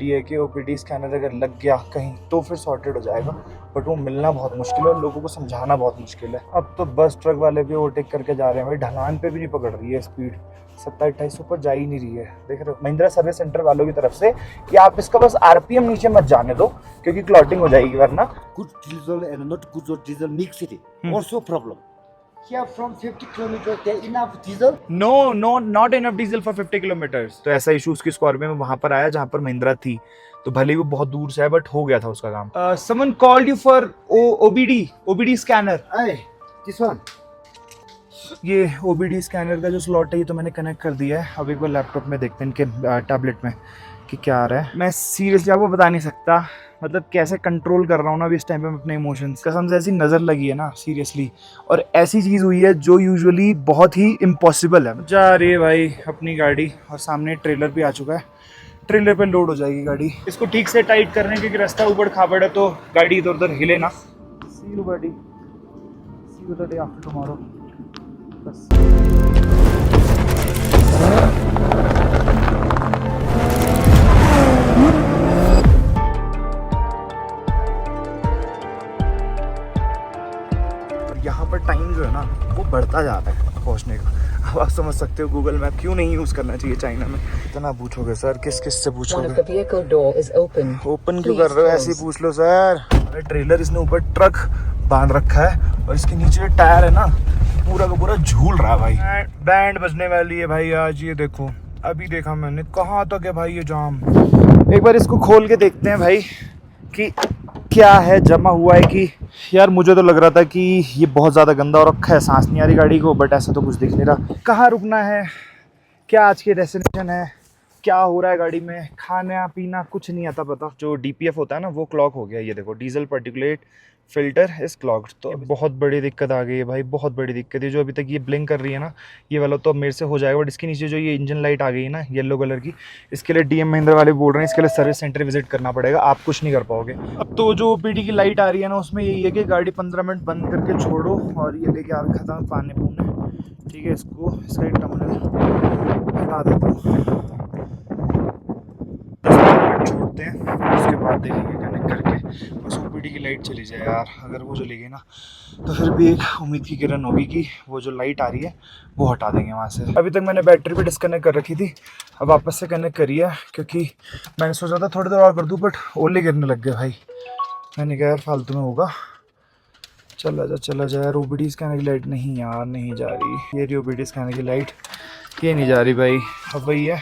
ये कि OPD scanner अगर लग गया कहीं तो फिर सॉर्टेड हो जाएगा, बट वो मिलना बहुत मुश्किल है और लोगों को समझाना बहुत मुश्किल है। अब तो बस ट्रक वाले भी ओवरटेक करके जा रहे हैं भाई, ढलान पे भी नहीं पकड़ रही है स्पीड, 27-28 ऊपर जा ही नहीं रही है। देख रहे हो महिंद्रा सर्विस सेंटर वालों की तरफ से कि आप इसका बस आरपीएम नीचे मत जाने दो क्योंकि क्लॉटिंग हो जाएगी वरना। Good diesel and not good diesel mix it. Also problem. Here from 50 kilometers, there enough diesel? No no not enough diesel for 50 kilometres. तो ऐसा इशू उसकी स्कॉर्पियो में वहां पर आया जहां पर महिंद्रा थी, तो भले ही वो बहुत दूर से है बट हो गया था उसका काम। Someone called you for OBD scanner. Hey, this one. ये ओबीडी स्कैनर का जो स्लॉट है ये तो मैंने कनेक्ट कर दिया है। अब एक बार लैपटॉप में देखते हैं इनके टैबलेट में कि क्या आ रहा है। मैं सीरियसली आपको बता नहीं सकता, मतलब कैसे कंट्रोल कर रहा हूँ ना अभी इस टाइम पे मैं अपने इमोशंस। कसम से ऐसी नज़र लगी है ना सीरियसली, और ऐसी चीज़ हुई है जो यूजुअली बहुत ही इम्पॉसिबल है। जा रही है भाई अपनी गाड़ी और सामने ट्रेलर भी आ चुका है, ट्रेलर पे लोड हो जाएगी गाड़ी। इसको ठीक से टाइट करने क्योंकि रास्ता ऊबड़ खाबड़ है तो गाड़ी इधर उधर हिले ना। See you buddy, see you the day after tomorrow. बस यहाँ पर टाइम जो है ना वो बढ़ता जाता है पहुँचने का। अब आप समझ सकते हो गूगल मैप क्यों नहीं यूज़ करना चाहिए चाइना में। इतना पूछोगे सर, किस किस से पूछोगे? ओपन क्यों कर रहे हो? ऐसे ही पूछ लो सर। अरे ट्रेलर इसने ऊपर ट्रक बांध रखा है और इसके नीचे जो टायर है ना पूरा का पूरा झूल रहा है भाई। बैंड बजने वाली है भाई आज, ये देखो अभी देखा मैंने कहाँ तक है भाई ये जाम। एक बार इसको खोल के देखते हैं भाई कि क्या है जमा हुआ है। कि यार मुझे तो लग रहा था कि ये बहुत ज़्यादा गंदा और रखा है, सांस नहीं आ रही गाड़ी को, बट ऐसा तो कुछ दिख नहीं रहा। कहाँ रुकना है, क्या आज की डेस्टिनेशन है, क्या हो रहा है गाड़ी में, खाना पीना कुछ नहीं आता पता। जो डीपीएफ होता है ना वो क्लॉक हो गया, ये देखो diesel particulate filter is clogged. तो बहुत बड़ी दिक्कत आ गई है भाई, बहुत बड़ी दिक्कत है। जो अभी तक ये ब्लिंक कर रही है ना ये वाला तो अब मेरे से हो जाएगा, बट इसके नीचे जो ये इंजन लाइट आ गई है ना येलो कलर की, इसके लिए डीएम महिंद्रा वाले बोल रहे हैं इसके लिए सर्विस सेंटर विजिट करना पड़ेगा, आप कुछ नहीं कर पाओगे। अब तो जो ओपीडी की लाइट आ रही है ना उसमें यही है कि गाड़ी 15 मिनट बंद करके छोड़ो और ये लेके आगे खत्म पाने पूने। ठीक है, इसको इसका एक टर्मिनल हटा देता हूँ, छोड़ते हैं उसके बाद देखेंगे कनेक्ट करके। बस ओपीडी की लाइट चली जाए यार, अगर वो चली गई ना तो फिर भी एक उम्मीद की किरण होगी कि वो जो लाइट आ रही है वो हटा देंगे वहाँ से। अभी तक मैंने बैटरी भी डिस्कनेक्ट कर रखी थी, अब वापस से कनेक्ट करी है क्योंकि मैंने सोचा था थोड़ी देर और कर दूँ बट ओले गिरने लग गए भाई। मैंने कहा यार फालतू में होगा, चला जा यार। ओपीडी स्कैनर की लाइट नहीं यार नहीं जा रही, ये रही ओपीडी स्कैनर की लाइट, ये नहीं जा रही भाई। अब वही है,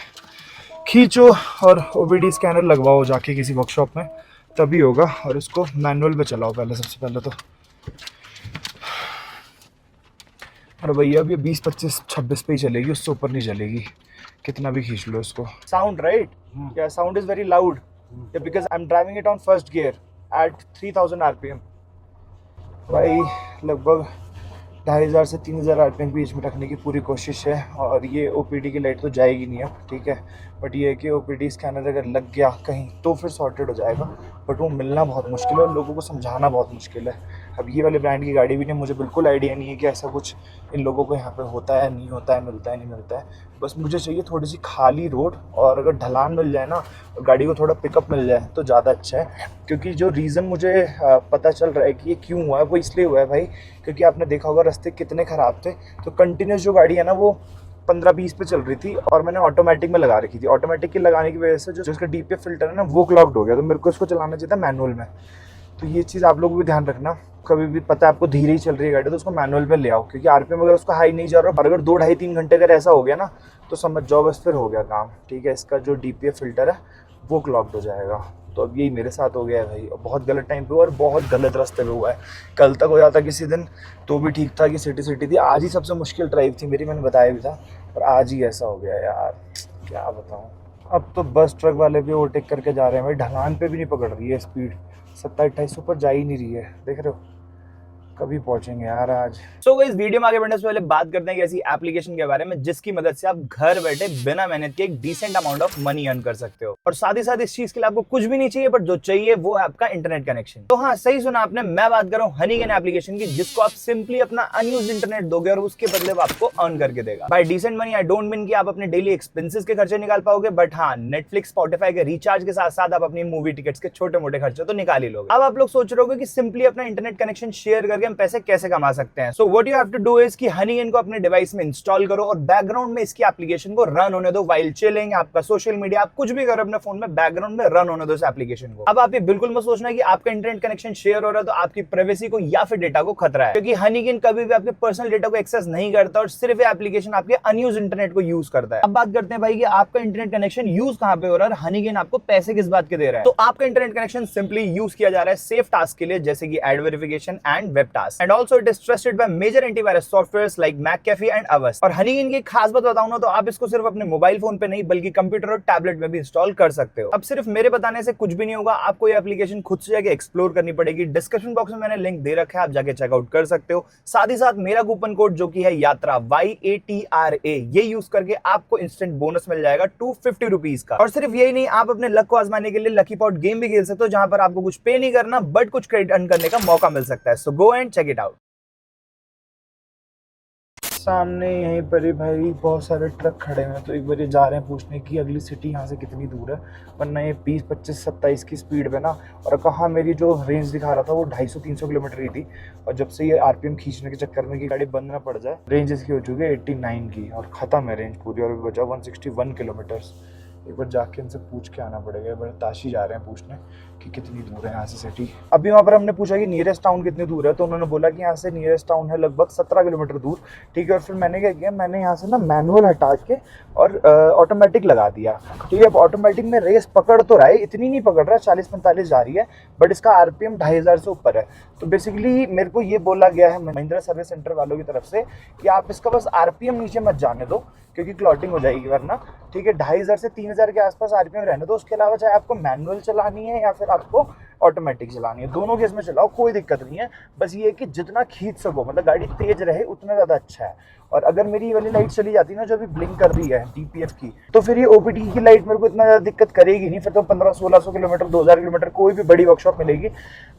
खींचो और ओबीडी स्कैनर लगवाओ जाके किसी वर्कशॉप में, तभी होगा। और इसको मैनुअल पे चलाओ पहले, सबसे पहले तो। अरे भैया अब ये 20, 25, 26 पे ही चलेगी, उससे ऊपर नहीं चलेगी कितना भी खींच लो इसको। साउंड राइट, या sound is very loud because I am driving it on first gear at 3000 RPM. भाई लगभग 2500 से 3000 आरपीएम के बीच में रखने की पूरी कोशिश है। और ये ओपीडी की लाइट तो जाएगी नहीं अब, ठीक है, बट ये है कि ओपीडी स्कैनर अगर लग गया कहीं तो फिर सॉर्टेड हो जाएगा, बट वो मिलना बहुत मुश्किल है और लोगों को समझाना बहुत मुश्किल है। अब ये वाले ब्रांड की गाड़ी भी नहीं, मुझे बिल्कुल आइडिया नहीं है कि ऐसा कुछ इन लोगों को यहाँ पे होता है नहीं होता है, मिलता है नहीं मिलता है। बस मुझे चाहिए थोड़ी सी खाली रोड और अगर ढलान मिल जाए ना और गाड़ी को थोड़ा पिकअप मिल जाए तो ज़्यादा अच्छा है। क्योंकि जो रीज़न मुझे पता चल रहा है कि ये क्यों हुआ है वो इसलिए हुआ है भाई, क्योंकि आपने देखा होगा रास्ते कितने ख़राब थे, तो कंटिन्यूस जो गाड़ी है ना वो 15-20 पे चल रही थी और मैंने ऑटोमेटिक में लगा रखी थी। ऑटोमेटिक की लगाने की वजह से जो इसका डीपीएफ फिल्टर है ना वो क्लॉग्ड हो गया, तो मेरे को इसको चलाना चाहिए था मैनुअल में। तो ये चीज़ आप लोग भी ध्यान रखना, कभी भी पता है आपको धीरे ही चल रही है गाड़ी तो उसको मैनुअल में ले आओ, क्योंकि आरपीएम अगर उसका हाई नहीं जा रहा और अगर 2, 2.5, 3 घंटे अगर ऐसा हो गया ना तो समझ जाओ बस फिर हो गया काम। ठीक है, इसका जो डीपीएफ फिल्टर है वो क्लॉग्ड हो जाएगा। तो अब यही मेरे साथ हो गया है भाई, बहुत गलत टाइम पे और बहुत गलत रास्ते पे हुआ है। कल तक हो जाता किसी दिन तो भी ठीक था कि सिटी थी, आज ही सबसे मुश्किल ड्राइव थी मेरी, मैंने बताया भी था, पर आज ही ऐसा हो गया यार, क्या बताऊँ। अब तो बस ट्रक वाले भी ओवरटेक करके जा रहे हैं भाई, ढलान पे भी नहीं पकड़ रही है स्पीड, 27-28 ऊपर जा ही नहीं रही है। देख रहे हो कभी पहुंचेंगे यार आज। सो इस वीडियो में आगे बढ़ने से पहले बात करते हैं कि ऐसी एप्लीकेशन के बारे में जिसकी मदद से आप घर बैठे बिना मेहनत के एक decent amount of money earn कर सकते हो, और साथ ही साथ इस चीज के लिए आपको कुछ भी नहीं चाहिए, बट जो चाहिए वो है आपका इंटरनेट कनेक्शन। तो हाँ, सही सुना आपने, मैं बात कर रहा हूँ हनीगन एप्लीकेशन की, जिसको आप सिंपली अपना अनयूज्ड इंटरनेट दोगे और उसके बदले वो आपको अर्न करके देगा। Bye decent money I don't mean कि आप अपने डेली एक्सपेंसेस के खर्चे निकाल पाओगे, बट हाँ, नेटफ्लिक्स स्पॉटिफाई के रिचार्ज के साथ साथ आप अपनी मूवी टिकट्स के छोटे मोटे खर्चे तो निकाल ही लोगे। अब आप लोग सोच रहे हो कि सिंपली अपना इंटरनेट कनेक्शन शेयर करके हम पैसे कैसे कमा सकते हैं। So what you have to do is कि हनीगन को अपने डिवाइस में इंस्टॉल करो और बैकग्राउंड में इसकी एप्लीकेशन को रन होने दो व्हाइल चिलिंग। आपका सोशल मीडिया, आप कुछ भी करो अपने फोन में, बैकग्राउंड में रन होने दो इस एप्लीकेशन को। अब आप ये बिल्कुल मत सोचना कि आपका इंटरनेट कनेक्शन शेयर हो रहा है तो आपकी प्राइवेसी को या फिर डेटा को खतरा है, क्योंकि हनीगन कभी भी आपके पर्सनल डेटा को एक्सेस नहीं करता और सिर्फ ये एप्लीकेशन आपके अनयूज्ड इंटरनेट को यूज करता है। अब बात करते हैं भाई कि आपका इंटरनेट कनेक्शन यूज कहां पे हो रहा है, हनीगन आपको पैसे किस बात के दे रहा है। तो आपका इंटरनेट कनेक्शन सिंपली यूज किया जा रहा है सेफ टास्क के लिए, जैसे कि ad verification and web task, and also it is trusted by major antivirus softwares like McAfee and ours. और हनीगन की खास बात बताऊं ना, तो आप इसको सिर्फ अपने मोबाइल फोन पे नहीं बल्कि कंप्यूटर और टैबलेट में भी इंस्टॉल कर सकते हो। अब सिर्फ मेरे बताने से कुछ भी नहीं होगा, आपको ये एप्लीकेशन खुद से जाके एक्सप्लोर करनी पड़ेगी। डिस्क्रिप्शन बॉक्स में मैंने लिंक दे रखा है, आप जाके चेकआउट कर सकते हो। साथ ही साथ मेरा कूपन कोड जो कि है यात्रा YATRA, ये यूज करके आपको इंस्टेंट बोनस मिल जाएगा 250 रुपीज का। और सिर्फ यही नहीं, आप अपने लक को आजमाने के लिए लकी पॉट गेम भी खेल सकते हो, जहां पर आपको कुछ पे नहीं करना बट कुछ क्रेडिट अर्न करने का मौका मिल सकता है। So go and check it out. सामने यहीं पर ही भाई बहुत सारे ट्रक खड़े हैं, तो एक बार ये जा रहे हैं पूछने की अगली सिटी यहाँ से कितनी दूर है, वरना ये 20, 25, 27 की स्पीड पे ना। और कहाँ मेरी जो रेंज दिखा रहा था वो 250-300 किलोमीटर ही थी, और जब से ये आरपीएम खींचने के चक्कर में कि गाड़ी बंद ना पड़ जाए, रेंज इसकी हो चुकी है 89 की और ख़त्म है रेंज पूरी, और अभी बचा 161 किलोमीटर्स। एक बार जाके इनसे पूछ के आना पड़ेगा। एक बार ताशी जा रहे हैं पूछने कि कितनी दूर है यहाँ से सिटी। अभी वहाँ पर हमने पूछा कि नियरेस्ट टाउन कितनी दूर है, तो उन्होंने बोला कि यहाँ से नियरेस्ट टाउन है लगभग 17 किलोमीटर दूर। ठीक है, और फिर मैंने क्या किया, मैंने यहाँ से ना मैनुअल हटा के और ऑटोमेटिक लगा दिया। ठीक है, अब ऑटोमेटिक में रेस पकड़ तो रहा है, इतनी नहीं पकड़ रहा, 40-45 जा रही है, बट इसका आरपीएम 2500 से ऊपर है। तो बेसिकली मेरे को ये बोला गया है महिंद्रा सर्विस सेंटर वालों की तरफ से कि आप इसका बस आरपीएम नीचे मत जाने दो, क्योंकि क्लॉटिंग हो जाएगी वरना। ठीक है, 2500 से 3000 के आसपास आरपीएम रहने दो। उसके अलावा चाहे आपको मैनुअल चलानी है या फिर आपको ऑटोमेटिक चलानी है, दोनों केस में चलाओ, कोई दिक्कत नहीं है। बस ये है कि जितना खींच सको, मतलब गाड़ी तेज रहे उतना ज़्यादा अच्छा है। और अगर मेरी वाली लाइट चली जाती ना जो अभी ब्लिंक कर रही है DPF की, तो फिर ये OBD की लाइट मेरे को इतना ज़्यादा दिक्कत करेगी नहीं। फिर तो 1500-1600 किलोमीटर, 2000 किलोमीटर कोई भी बड़ी वर्कशॉप मिलेगी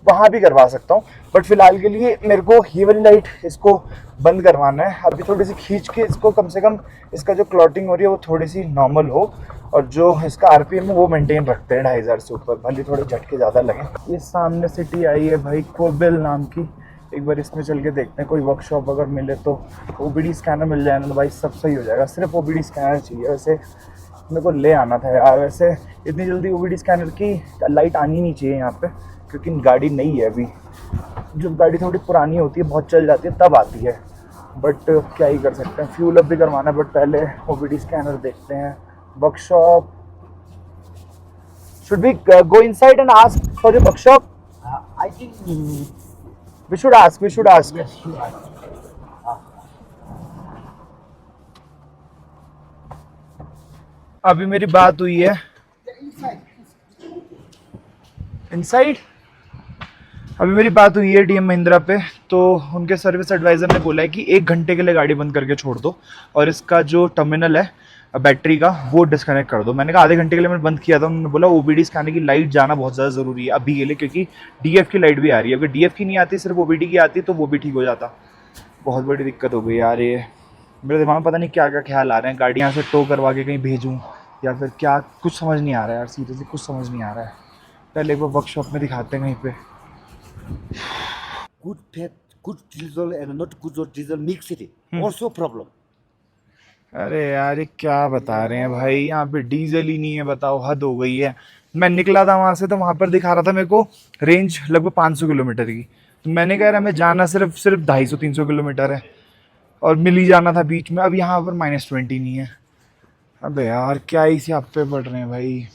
वहाँ भी करवा सकता हूँ। बट फिलहाल के लिए मेरे को ये वाली लाइट इसको बंद करवाना है। अभी थोड़ी सी खींच के इसको, कम से कम इसका जो क्लॉटिंग हो रही है वो थोड़ी सी नॉर्मल हो, और जो इसका आरपीएम है वो मेंटेन रखते हैं 2500 से ऊपर, भले थोड़े झटके ज़्यादा लगे। ये सामने सिटी आई है भाई कोबिल नाम की, एक बार इसमें चल के देखते हैं। कोई वर्कशॉप अगर मिले तो OBD स्कैनर मिल जाए ना भाई, सब सही हो जाएगा। सिर्फ OBD स्कैनर चाहिए। वैसे मेरे को ले आना था यार, वैसे इतनी जल्दी OBD स्कैनर की लाइट आनी नहीं चाहिए यहाँ पे, क्योंकि गाड़ी नई है अभी। जब गाड़ी थोड़ी पुरानी होती है, बहुत चल जाती है, तब आती है। बट क्या ही कर सकते हैं, फ्यूल अप भी करवाना है, बट पहले OBD स्कैनर देखते हैं। Workshop, should we go inside and ask for the workshop? I think We should ask. yes, you are. अभी मेरी बात हुई है इनसाइड, अभी मेरी बात हुई है DM महिंद्रा पे, तो उनके सर्विस एडवाइज़र ने बोला है कि 1 घंटे के लिए गाड़ी बंद करके छोड़ दो और इसका जो टर्मिनल है बैटरी का वो डिस्कनेक्ट कर दो। मैंने कहा आधे घंटे के लिए मैंने बंद किया था, उन्होंने बोला OBD स्कैनर की लाइट जाना बहुत ज़्यादा ज़रूरी है अभी के लिए, क्योंकि DF की लाइट भी आ रही है। अगर DF की नहीं आती, सिर्फ OBD की आती तो वो भी ठीक हो जाता। बहुत बड़ी दिक्कत हो गई यार। ये मेरे दिमाग में पता नहीं क्या क्या ख्याल आ रहे हैं, गाड़ी यहाँ से टो करवा के कहीं भेजूँ या फिर क्या, कुछ समझ नहीं आ रहा है यार, सीरियसली कुछ समझ नहीं आ रहा है। पहले एक बार वर्कशॉप में दिखाते हैं कहीं पे। Good pet, good diesel and not good diesel mix it. Also problem. अरे यार ये क्या बता रहे हैं भाई, यहाँ पे डीजल ही नहीं है, बताओ, हद हो गई है। मैं निकला था वहाँ से तो वहाँ पर दिखा रहा था मेरे को रेंज लगभग 500 किलोमीटर की, तो मैंने कह रहा हमें जाना सिर्फ 250-300 किलोमीटर है और मिल ही जाना था बीच में। अब यहाँ पर -20 नहीं है। अबे यार क्या ही से आप पे पड़ रहे हैं भाई।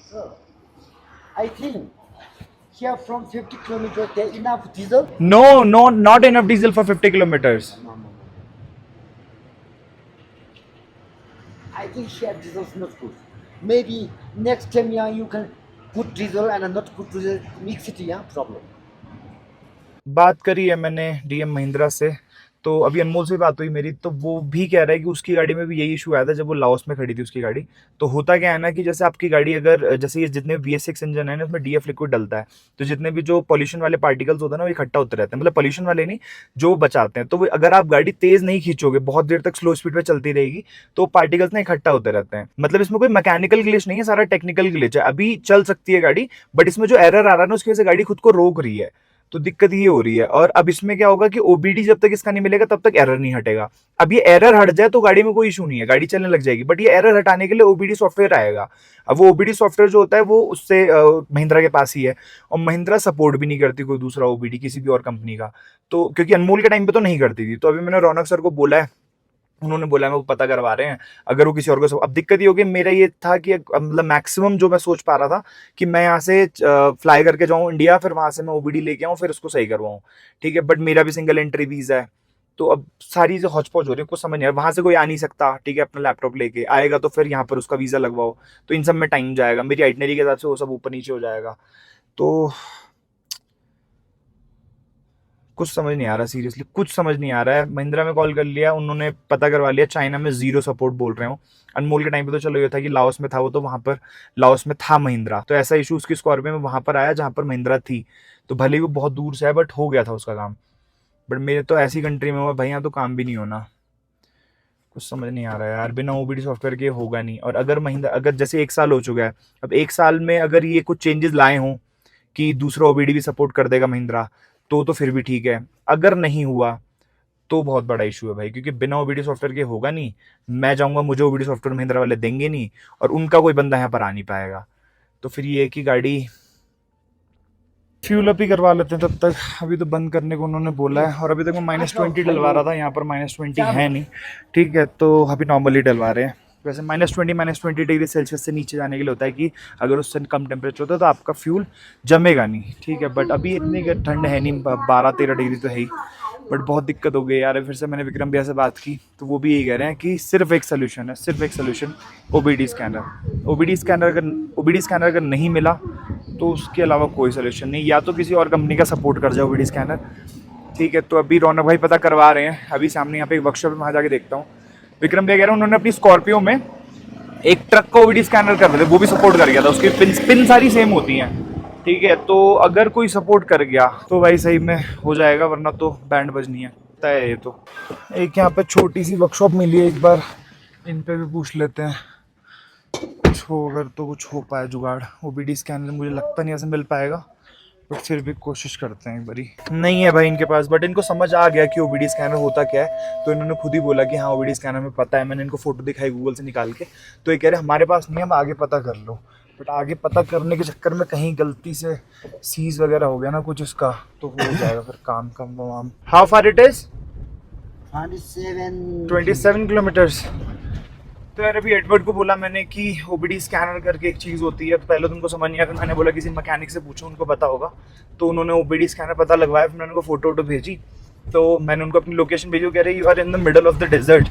So, I think here from 50 kilometers there enough diesel. No, not enough diesel for 50 kilometers. No. I think here diesel is not good. Maybe next 10 years you can put diesel and not put diesel mix it, yeah, problem. बात करी है मैंने DM Mahindra से, तो अभी अनमोल से बात हुई मेरी, तो वो भी कह रहा है कि उसकी गाड़ी में भी यही इशू आया था जब वो लाओस में खड़ी थी उसकी गाड़ी। तो होता क्या है ना कि जैसे आपकी गाड़ी अगर जैसे ये जितने VS6 इंजन है ना उसमें DF लिक्विड डलता है, तो जितने भी जो पॉल्यूशन वाले पार्टिकल्स होते हैं ना वो इकट्ठा होते रहते हैं, मतलब पॉल्यूशन वाले नहीं, जो बचाते हैं। तो अगर आप गाड़ी तेज नहीं खींचोगे, बहुत देर तक स्लो स्पीड पे चलती रहेगी, तो पार्टिकल्स ना इकट्ठा होते रहते हैं। मतलब इसमें कोई मैकेनिकल ग्लिच नहीं है, सारा टेक्निकल ग्लिच है। अभी चल सकती है गाड़ी, बट इसमें जो एरर आ रहा है ना उसकी वजह से गाड़ी खुद को रोक रही है, तो दिक्कत ये हो रही है। और अब इसमें क्या होगा कि OBD जब तक इसका नहीं मिलेगा तब तक एरर नहीं हटेगा। अब ये एरर हट जाए तो गाड़ी में कोई इशू नहीं है, गाड़ी चलने लग जाएगी, बट ये एरर हटाने के लिए OBD सॉफ्टवेयर आएगा। अब वो OBD सॉफ्टवेयर जो होता है वो उससे महिंद्रा के पास ही है, और महिंद्रा सपोर्ट भी नहीं करती कोई दूसरा OBD किसी भी और कंपनी का, तो क्योंकि अनमोल के टाइम पे तो नहीं करती थी। तो अभी मैंने रौनक सर को बोला है, उन्होंने बोला है वो पता करवा रहे हैं, अगर वो किसी और को। अब दिक्कत ये होगी, मेरा ये था कि मतलब मैक्सिमम जो मैं सोच पा रहा था कि मैं यहाँ से फ्लाई करके जाऊँ इंडिया, फिर वहाँ से मैं OBD लेके आऊँ, फिर उसको सही करवाऊँ, ठीक है। बट मेरा भी सिंगल एंट्री वीज़ा है, तो अब सारी जो हौच पौच हो रही है कुछ समझ नहीं आ रहा। वहाँ से कोई आ नहीं सकता, ठीक है, अपना लैपटॉप लेके आएगा तो फिर यहाँ पर उसका वीज़ा लगवाओ, तो इन सब में टाइम जाएगा। मेरी आइटनरी के हिसाब से वो सब ऊपर नीचे हो जाएगा, तो कुछ समझ नहीं आ रहा, सीरियसली कुछ समझ नहीं आ रहा है। महिंद्रा में कॉल कर लिया, उन्होंने पता करवा लिया, चाइना में जीरो सपोर्ट बोल रहे हो। अनमोल के टाइम पे तो चलो ये था कि लाओस में था वो, तो वहाँ पर लाओस में था महिंद्रा, तो ऐसा इशू उसकी स्कॉर्पियो में वहाँ पर आया जहाँ पर महिंद्रा थी, तो भले ही वो बहुत दूर से है बट हो गया था उसका काम। बट मेरे तो ऐसी कंट्री में हुआ भाई, यहाँ तो काम भी नहीं होना। कुछ समझ नहीं आ रहा है यार, बिना OBD सॉफ्टवेयर के होगा नहीं। और अगर महिंद्रा, अगर जैसे 1 साल हो चुका है, अब 1 साल में अगर ये कुछ चेंजेस लाए हों कि दूसरा OBD भी सपोर्ट कर देगा महिंद्रा, तो फिर भी ठीक है। अगर नहीं हुआ तो बहुत बड़ा इशू है भाई, क्योंकि बिना OBD सॉफ्टवेयर के होगा नहीं। मैं जाऊंगा, मुझे OBD सॉफ्टवेयर महिंद्रा वाले देंगे नहीं, और उनका कोई बंदा यहाँ पर आ नहीं पाएगा। तो फिर ये है कि गाड़ी फ्यूल अप ही करवा लेते हैं तब तक। अभी तो बंद करने को उन्होंने बोला है, और अभी तक मैं -20 डलवा रहा था, यहाँ पर -20 है नहीं, ठीक है, तो अभी नॉर्मली डलवा रहे हैं। वैसे -20 डिग्री सेल्सियस से नीचे जाने के लिए होता है कि अगर उससे कम टेम्परेचर होता है तो आपका फ्यूल जमेगा नहीं, ठीक है। बट अभी इतनी ठंड है नहीं, 12-13 डिग्री तो है ही, बट बहुत दिक्कत हो गई यार। फिर से मैंने विक्रम भैया से बात की, तो वो भी यही कह रहे हैं कि सिर्फ एक सोल्यूशन है, सिर्फ एक solution, OBD scanner. OBD scanner अगर नहीं मिला तो उसके अलावा कोई सोल्यूशन नहीं, या तो किसी और कंपनी का सपोर्ट कर जाए OBD स्कैनर, ठीक है। तो अभी रौनक भाई पता करवा रहे हैं, अभी सामने यहाँ पे एक वर्कशॉप है, वहाँ जाके देखता हूँ। विक्रम भैया कह रहे हैं उन्होंने अपनी स्कॉर्पियो में एक ट्रक का OBD स्कैनर कर रहे थे, वो भी सपोर्ट कर गया था, उसकी पिन सारी सेम होती हैं, ठीक है। तो अगर कोई सपोर्ट कर गया तो भाई सही में हो जाएगा, वरना तो बैंड बजनी है तय है ये तो। एक यहाँ पे छोटी सी वर्कशॉप मिली है, एक बार इन पे भी पूछ लेते हैं कुछ हो, अगर तो कुछ हो पाए जुगाड़। OBD स्कैनर मुझे लगता नहीं ऐसे मिल पाएगा, बट फिर भी कोशिश करते हैं एक बारी। नहीं है भाई इनके पास, बट इनको समझ आ गया कि OBD स्कैनर होता क्या है, तो इन्होंने खुद ही बोला कि हाँ OBD स्कैनर में पता है। मैंने इनको फोटो दिखाई गूगल से निकाल के, तो ये कह रहे हमारे पास नहीं है, हम आगे पता कर लो। बट आगे पता करने के चक्कर में कहीं गलती से सीज वगैरह हो गया ना कुछ इसका, तो हो जाएगा फिर काम वाम। How far it is? 27 kilometres. तो यार अभी एडवर्ड को बोला मैंने कि OBD स्कैनर करके एक चीज़ होती है, तो पहले तो उनको समझ नहीं आया, फिर मैंने बोला किसी मैकेनिक से पूछो, उनको पता होगा। तो उन्होंने OBD स्कैनर पता लगवाया, फिर मैंने उनको फोटो भेजी, तो मैंने उनको अपनी लोकेशन भेजी, कह रहे you are in the middle of the desert.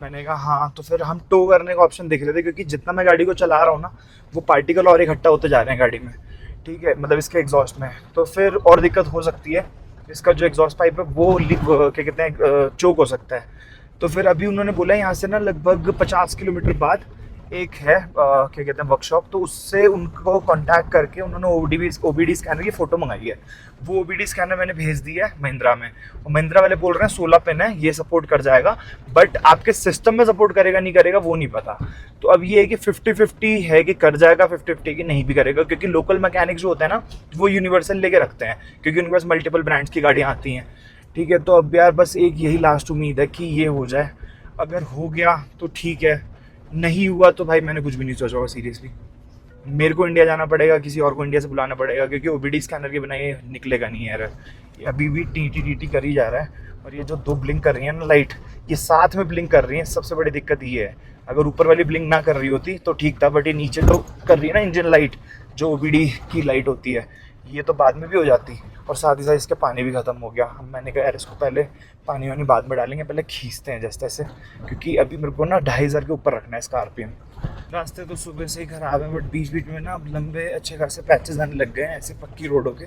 मैंने कहा हाँ, तो फिर हम टो करने का ऑप्शन देख रहे थे, क्योंकि जितना मैं गाड़ी को चला रहा हूँ ना, वो पार्टिकल और इकट्ठा होते जा रहे हैं गाड़ी में, ठीक है, मतलब इसके एग्जॉस्ट में, तो फिर और दिक्कत हो सकती है। इसका जो एग्जॉस्ट पाइप है वो क्या कहते हैं चोक हो सकता है। तो फिर अभी उन्होंने बोला यहाँ से ना लगभग 50 किलोमीटर बाद एक है क्या कहते हैं वर्कशॉप, तो उससे उनको कांटेक्ट करके उन्होंने OBD स्कैनर की फ़ोटो मंगाई है। वो OBD स्कैनर मैंने भेज दिया है महिंद्रा में, और महिंद्रा वाले बोल रहे हैं 16 पिन है, ये सपोर्ट कर जाएगा, बट आपके सिस्टम में सपोर्ट करेगा नहीं करेगा वो नहीं पता। तो अब ये है कि 50-50 है कि कर जाएगा, 50-50 कि नहीं भी करेगा, क्योंकि लोकल मैकेनिक जो होता है ना वो यूनिवर्सल लेके रखते हैं, क्योंकि उनके पास मल्टीपल ब्रांड्स की गाड़ियाँ आती हैं, ठीक है। तो अब यार बस एक यही लास्ट उम्मीद है कि ये हो जाए, अगर हो गया तो ठीक है, नहीं हुआ तो भाई मैंने कुछ भी नहीं सोचा होगा सीरियसली। मेरे को इंडिया जाना पड़ेगा, किसी और को इंडिया से बुलाना पड़ेगा, क्योंकि OBD स्कैनर के बिना ये निकलेगा नहीं यार। ये अभी भी टी कर ही जा रहा है, और ये जो 2 ब्लिंक कर रही है ना लाइट, ये साथ में ब्लिंक कर रही है। सबसे बड़ी दिक्कत ये है, अगर ऊपर वाली ब्लिंक ना कर रही होती तो ठीक था, बट ये नीचे तो कर रही है ना इंजन लाइट, जो OBD की लाइट होती है, ये तो बाद में भी हो जाती। और साथ ही साथ इसका पानी भी ख़त्म हो गया। अब मैंने कहा यार इसको पहले पानी बाद में डालेंगे, पहले खींचते हैं जैसे तैसे, क्योंकि अभी मेरे को ना 2500 के ऊपर रखना है इसका RPM। रास्ते तो सुबह से ही खराब है, बट बीच बीच में ना अब लंबे अच्छे खासे पैचेस आने लग गए हैं ऐसे पक्की रोडों के।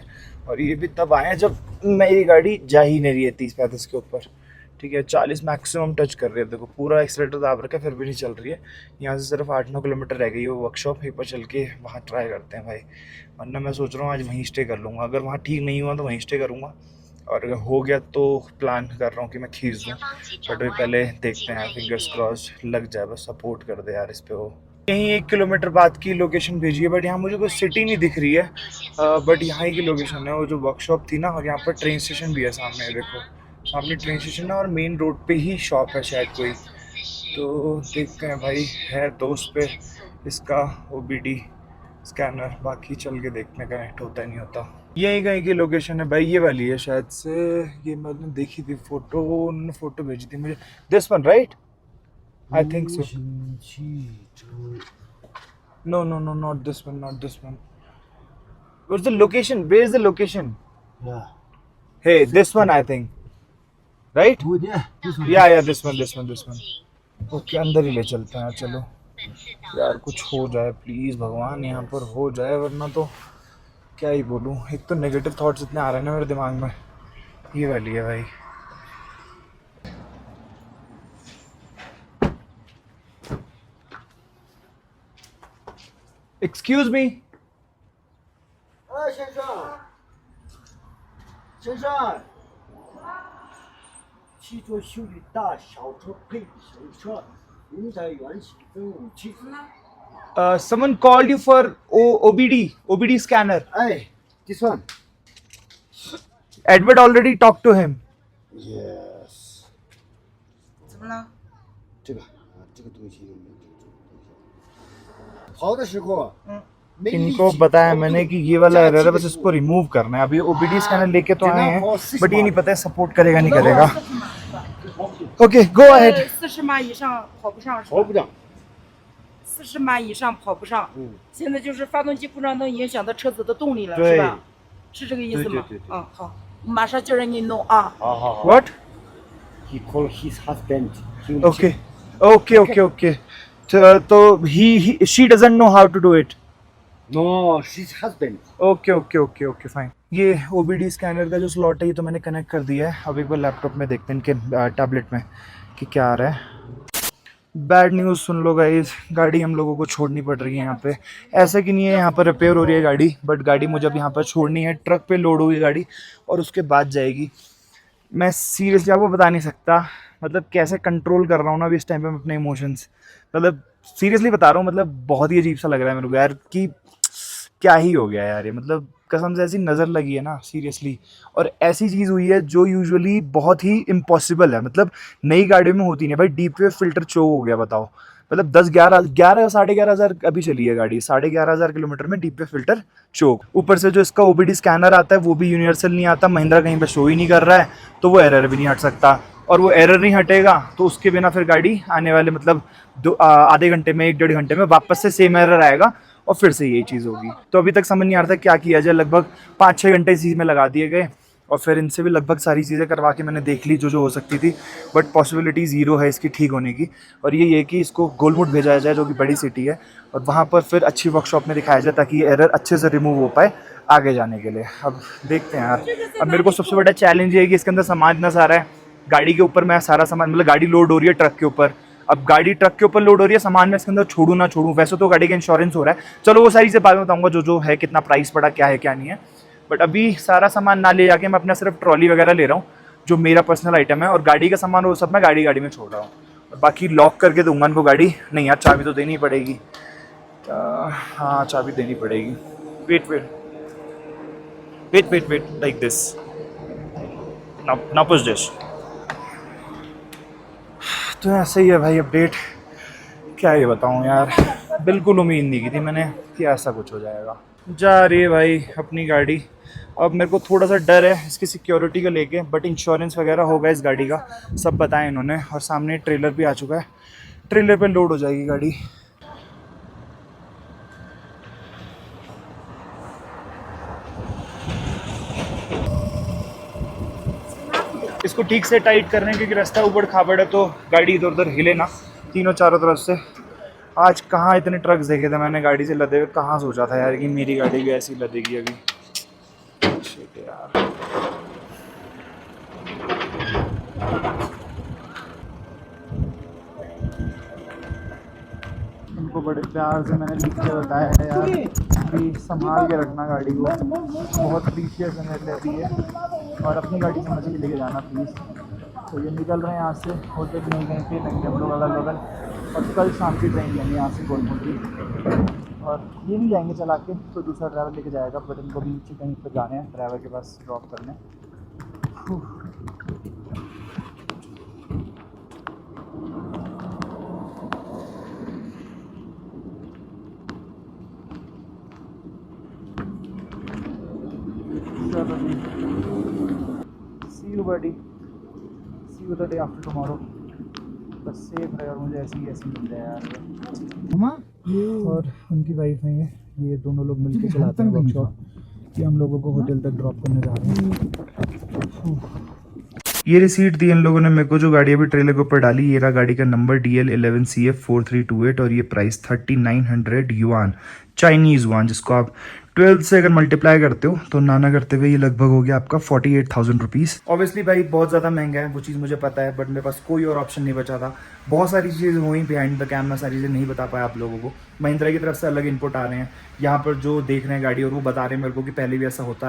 और ये भी तब आए हैं जब मेरी गाड़ी जा ही नहीं रही है 30-35 के ऊपर, ठीक है। 40 मैक्सिमम टच कर रही है, देखो पूरा एक्सीलेटर दाब रखा है फिर भी नहीं चल रही है। यहाँ से सिर्फ 8-9 किलोमीटर रह गई है वो वर्कशॉप, यहीं पर चल के वहाँ ट्राई करते हैं भाई। वरना मैं सोच रहा हूँ आज वहीं स्टे कर लूँगा, अगर वहाँ ठीक नहीं हुआ तो वहीं स्टे करूँगा, और अगर हो गया तो प्लान कर रहा हूँ कि मैं खींच दूँ। बट अभी पहले देखते हैं, फिंगर्स क्रॉस लग जाए, बस सपोर्ट कर दे यार इस पे वो। यहीं 1 किलोमीटर बाद की लोकेशन भेजी है, बट यहाँ मुझे कोई सिटी नहीं दिख रही है, बट यहाँ की लोकेशन है वो जो वर्कशॉप थी ना। और यहाँ पर ट्रेन स्टेशन भी है सामने, देखो सामने ट्रेन स्टेशन है और मेन रोड पे ही शॉप है शायद कोई। तो देखते हैं भाई, है दोस्त पे इसका OBD स्कैनर, बाकी चल के देखते हैं कनेक्ट होता है नहीं होता। यही कहीं की लोकेशन है भाई, ये वाली है शायद से, ये मैंने देखी थी फोटो, उन्होंने फोटो भेजी थी मुझे। This one right, I think so. No, no, no, not this one, not this one. What's the location? Where is the location? Yeah. Hey, this one, I think. Right? Good, yeah. This one. Yeah, yeah, this one, this one, this one. Okay, अंदर ही ले चलते हैं, चलो। यार कुछ हो जाए please भगवान, यहाँ पर हो जाए, वरना तो क्या ही बोलूँ। एक तो नेगेटिव थॉट्स इतने आ रहे हैं ना मेरे दिमाग में। ये वाली है भाई। Excuse me. 哎，先生，先生，汽车修理大小车配手册，您在原形真武器。 Someone called you for OBD scanner. 哎，this one. Edward already talked to him. Yes. 怎么了？这个东西有没有记住？跑的时候，没力 इनको 气 बताया मैंने कि ये वाला एरर है, बस इसको रिमूव करना है। अभी OBD स्कैनर लेके तो आए हैं, बट ये नहीं पता है सपोर्ट करेगा नहीं करेगा। Okay, go ahead. 40码以上跑不上是吧？跑不了。 40码以上跑不上。现在就是发动机故障能影响到车子的动力了，对是吧？是这个意思吗？对。嗯，好，马上叫人给你弄啊。好好好。 What? He called his husband. Okay, okay. तो she doesn't know how to do it. No, his husband. Okay fine. ये OBD स्कैनर का जो स्लॉट है ये तो मैंने कनेक्ट कर दिया है। अब एक बार लैपटॉप में देखते हैं इनके टैबलेट में कि क्या आ रहा है। बैड न्यूज़ सुन लो गाइस, गाड़ी हम लोगों को छोड़नी पड़ रही है यहाँ पे। ऐसा कि नहीं है यहाँ पर रिपेयर हो रही है गाड़ी, बट गाड़ी मुझे अब यहाँ पर छोड़नी है। ट्रक पे लोड हुई गाड़ी और उसके बाद जाएगी। मैं सीरियसली आपको बता नहीं सकता, मतलब कैसे कंट्रोल कर रहा हूँ ना अभी इस टाइम पे मैं अपने इमोशंस। मतलब सीरियसली बता रहा हूँ, मतलब बहुत ही अजीब सा लग रहा है मेरे को यार कि क्या ही हो गया यार ये। मतलब कसम से ऐसी नज़र लगी है ना सीरियसली, और ऐसी चीज़ हुई है जो यूजुअली बहुत ही इम्पॉसिबल है, मतलब नई गाड़ियों में होती नहीं भाई। डीप वेव फिल्टर चोक हो गया, बताओ। मतलब 10-11 साढ़े 11 हज़ार अभी चली है गाड़ी, 11,500 किलोमीटर में डीप वेव फिल्टर चोक। ऊपर से जो इसका OBD स्कैनर आता है वो भी यूनिवर्सल नहीं आता, महिंद्रा कहीं पर शो ही नहीं कर रहा है, तो वो एरर भी नहीं हट सकता। और वो एरर नहीं हटेगा तो उसके बिना फिर गाड़ी आने वाले मतलब आधे घंटे में 1-1.5 घंटे में वापस से सेम एरर आएगा और फिर से यही चीज़ होगी। तो अभी तक समझ नहीं आ रहा था क्या किया जाए। लगभग 5-6 घंटे इस चीज़ में लगा दिए गए और फिर इनसे भी लगभग सारी चीज़ें करवा के मैंने देख ली जो हो सकती थी, बट पॉसिबिलिटी ज़ीरो है इसकी ठीक होने की। और ये कि इसको गोलमुट भेजा जाए जो कि बड़ी सिटी है, और वहाँ पर फिर अच्छी वर्कशॉप में दिखाया जाए ताकि ये एरर अच्छे से रिमूव हो पाए आगे जाने के लिए। अब देखते हैं यार। अब मेरे को सबसे बड़ा चैलेंज ये है कि इसके अंदर सामान इतना सारा है, गाड़ी के ऊपर मैं सारा सामान, मतलब गाड़ी लोड हो रही है ट्रक के ऊपर। अब गाड़ी ट्रक के ऊपर लोड हो रही है, सामान में इसके अंदर छोड़ूं ना छोड़ूं। वैसे तो गाड़ी का इंश्योरेंस हो रहा है, चलो वो सारी चीज़ें बाद में बताऊंगा जो है, कितना प्राइस पड़ा, क्या है क्या नहीं है। बट अभी सारा सामान ना ले जाके मैं अपना सिर्फ ट्रॉली वगैरह ले रहा हूँ जो मेरा पर्सनल आइटम है, और गाड़ी का सामान वो सब मैं गाड़ी में छोड़ रहा हूँ। और बाकी लॉक करके दूंगा इनको गाड़ी। नहीं यार, चाबी तो देनी पड़ेगी। हाँ, चाबी देनी पड़ेगी। Wait like this. Now push this. तो ऐसे ही है भाई अपडेट। क्या ये बताऊँ यार, बिल्कुल उम्मीद नहीं की थी मैंने कि ऐसा कुछ हो जाएगा। जा रही है भाई अपनी गाड़ी। अब मेरे को थोड़ा सा डर है इसकी सिक्योरिटी को लेके, बट इंश्योरेंस वगैरह होगा इस गाड़ी का, सब बताएं इन्होंने। और सामने ट्रेलर भी आ चुका है, ट्रेलर पे लोड हो जाएगी गाड़ी। इसको ठीक से टाइट करने क्योंकि रास्ता ऊबड़ खाबड़ है, तो गाड़ी इधर उधर हिले ना तीनों चारों तरफ से। आज कहाँ इतने ट्रक्स देखे थे मैंने गाड़ी से लदे हुए, कहाँ सोचा था यार कि मेरी गाड़ी भी ऐसी लदेगी अभी। Shit यार। उनको बड़े प्यार से मैंने लिख के बताया है यार कि संभाल के रखना गाड़ी को, बहुत प्रीशियस है मेरे लिए अभी ये, और अपनी गाड़ी समझ के लेके जाना प्लीज़। तो ये निकल रहे हैं यहाँ से, होटल नहीं कहीं पे लेंगे हम लोग अगल बगल, और कल शाम की ट्रेन लेंगे यहाँ से गोलकोंड की, और ये नहीं जाएंगे चला के, तो दूसरा ड्राइवर लेके जाएगा, बट इनको भी नीचे कहीं पर जाने हैं ड्राइवर के पास ड्रॉप करने। See you buddy, see you the day after tomorrow। बस सेफ रहे और मुझे ऐसी मिल जाए यार। और उनकी वाइफ है ये दोनों लोग मिलकर चलाते हैं वर्कशॉप, कि हम लोगों को होटल तक ड्रॉप करने जा रहे हैं। ये रिसीट दी इन लोगों ने मेरे को, जो गाड़ी अभी ट्रेलर के ऊपर डाली। ये रहा गाड़ी का नंबर DL11CF4328 और ये प्राइस 3900 युआन, चाइनीज़ युआन, जिसको आप 12 से अगर मल्टीप्लाई करते हो तो नाना करते हुए ये लगभग हो गया आपका 48,000 रुपीज़। ऑब्वियसली भाई बहुत ज़्यादा महंगा है, वो चीज़ मुझे पता है, बट मेरे पास कोई और ऑप्शन नहीं बचा था। बहुत सारी चीज़ें हुई बिहाइंड द कैमरा, सारी चीज़ें नहीं बता पाया आप लोगों को। महिंद्रा की तरफ से अलग इनपुट आ रहे हैं, यहाँ पर जो देख रहे हैं गाड़ी और वो बता रहे हैं मेरे को कि पहले भी ऐसा होता है।